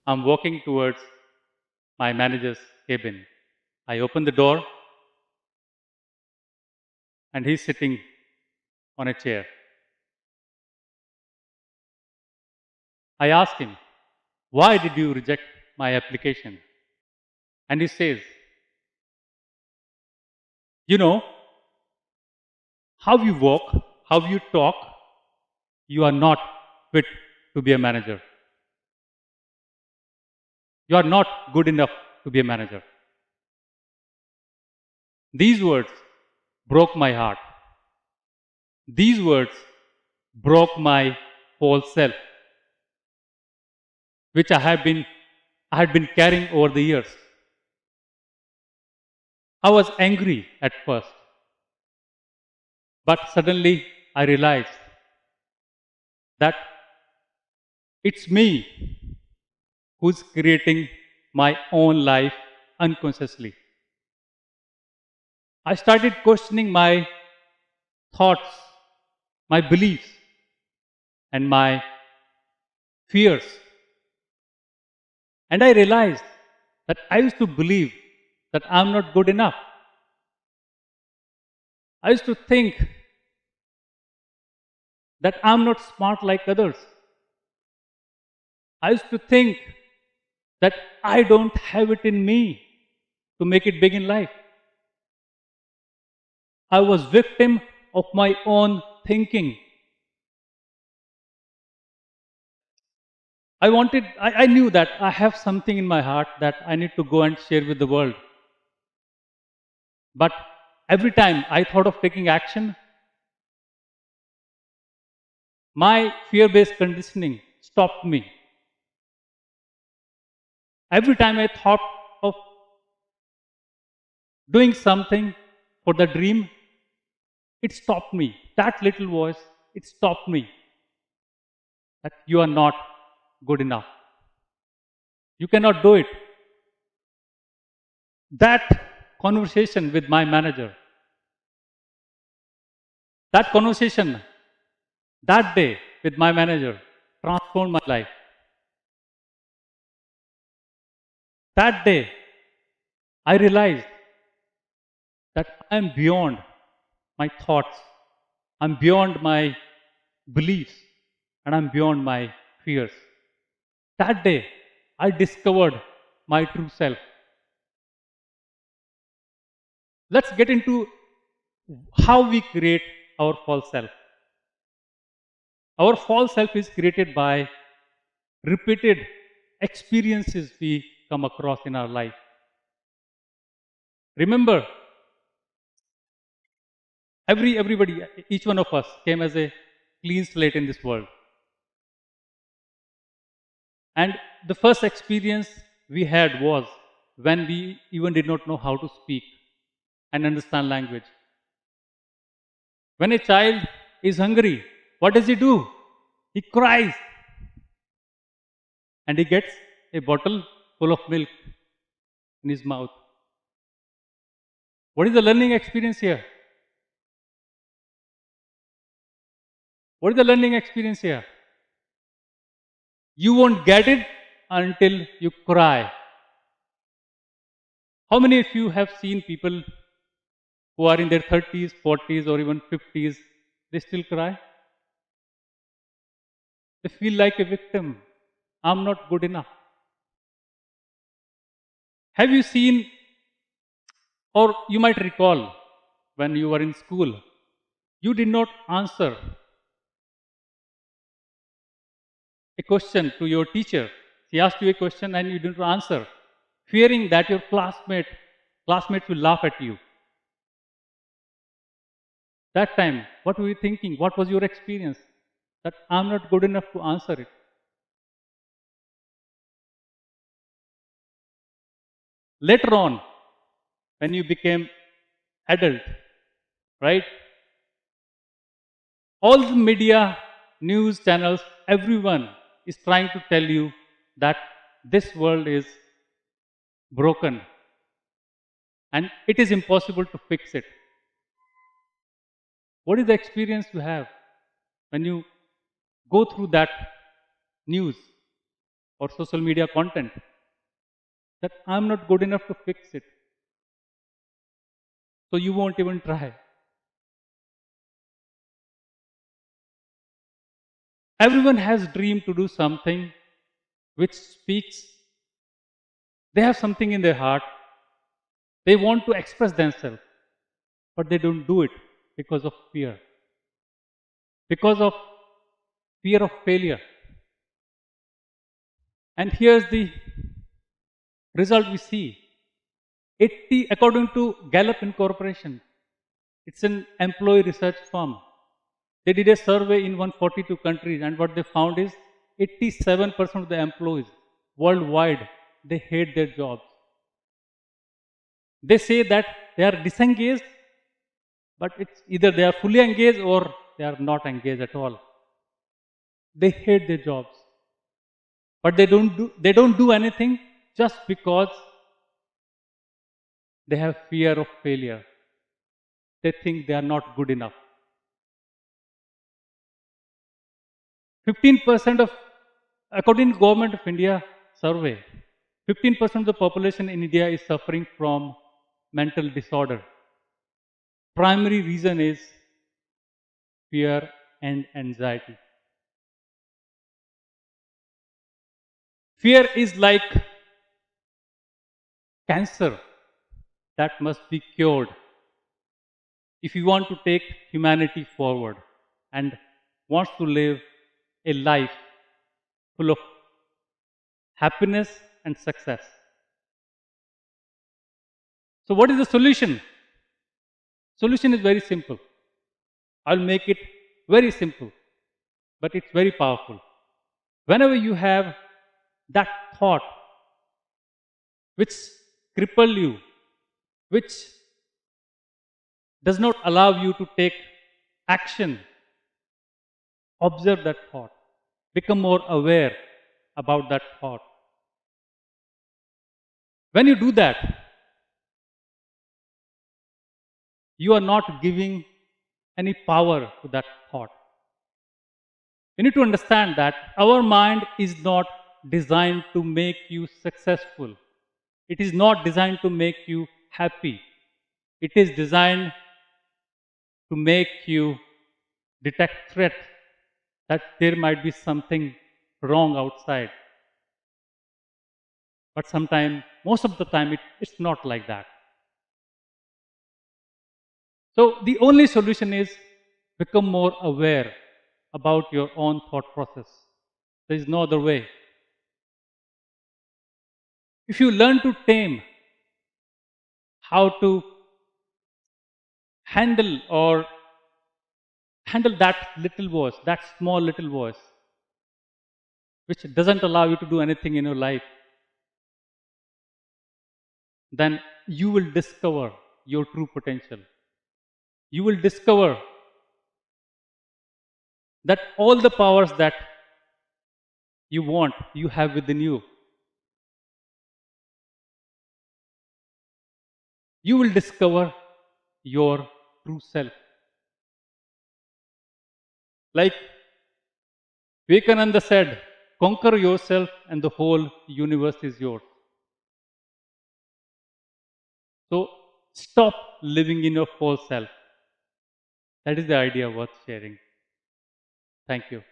I'm walking towards my manager's cabin. I open the door and he's sitting on a chair. I ask him, "Why did you reject my application?" And he says, "You know, how you walk, how you talk, you are not fit to be a manager. You are not good enough to be a manager." These words broke my heart. These words broke my whole self, which I had been carrying over the years. I was angry at first, but suddenly I realized that it's me who's creating my own life unconsciously. I started questioning my thoughts, my beliefs, and my fears. And I realized that I used to believe that I'm not good enough. I used to think that I'm not smart like others. I used to think that I don't have it in me to make it big in life. I was victim of my own thinking. I knew that I have something in my heart that I need to go and share with the world. But every time I thought of taking action, my fear based conditioning stopped me. Every time I thought of doing something for the dream, it stopped me. That little voice, it stopped me that you are not good enough. You cannot do it. That conversation with my manager, that conversation that day with my manager transformed my life. That day, I realized that I am beyond my thoughts, I'm beyond my beliefs, and I'm beyond my fears. That day, I discovered my true self. Let's get into how we create our false self. Our false self is created by repeated experiences we come across in our life. Remember, everybody, each one of us came as a clean slate in this world. And the first experience we had was when we even did not know how to speak and understand language. When a child is hungry, what does he do? He cries and he gets a bottle full of milk in his mouth. What is the learning experience here? What is the learning experience here? You won't get it until you cry. How many of you have seen people who are in their 30s, 40s, or even 50s? They still cry? They feel like a victim. I'm not good enough. Have you seen, or you might recall when you were in school, you did not answer a question to your teacher. He asked you a question and you didn't answer, fearing that your classmates will laugh at you. That time, what were you thinking? What was your experience? That I'm not good enough to answer it. Later on, when you became adult, right? All the media, news channels, everyone is trying to tell you that this world is broken and it is impossible to fix it. What is the experience you have when you go through that news? or social media content, that I'm not good enough to fix it. So you won't even try. Everyone has dream to do something which speaks. They have something in their heart. They want to express themselves, but they don't do it because of fear. Because of fear of failure. And here's the result we see. 80, according to Gallup Incorporation, it's an employee research firm. They did a survey in 142 countries, and what they found is 87% of the employees worldwide, they hate their jobs. They say that they are disengaged, but it's either they are fully engaged or they are not engaged at all. They hate their jobs. But they don't do anything just because they have fear of failure. They think they are not good enough. 15% of, according to Government of India survey, 15% of the population in India is suffering from mental disorder. Primary reason is fear and anxiety. Fear is like cancer that must be cured if you want to take humanity forward and wants to live a life full of happiness and success. So what is the solution? Solution is very simple. I'll make it very simple, but it's very powerful. Whenever you have that thought which cripple you, which does not allow you to take action, observe that thought. Become more aware about that thought. When you do that, you are not giving any power to that thought. You need to understand that our mind is not designed to make you successful. It is not designed to make you happy. It is designed to make you detect threat that there might be something wrong outside. But sometimes, most of the time, it's not like that. So the only solution is become more aware about your own thought process. There is no other way. If you learn to tame how to handle that little voice, that small little voice, which doesn't allow you to do anything in your life, then you will discover your true potential. You will discover that all the powers that you want, you have within you. You will discover your true self. Like Vivekananda said, conquer yourself and the whole universe is yours. So stop living in your false self. That is the idea worth sharing. Thank you.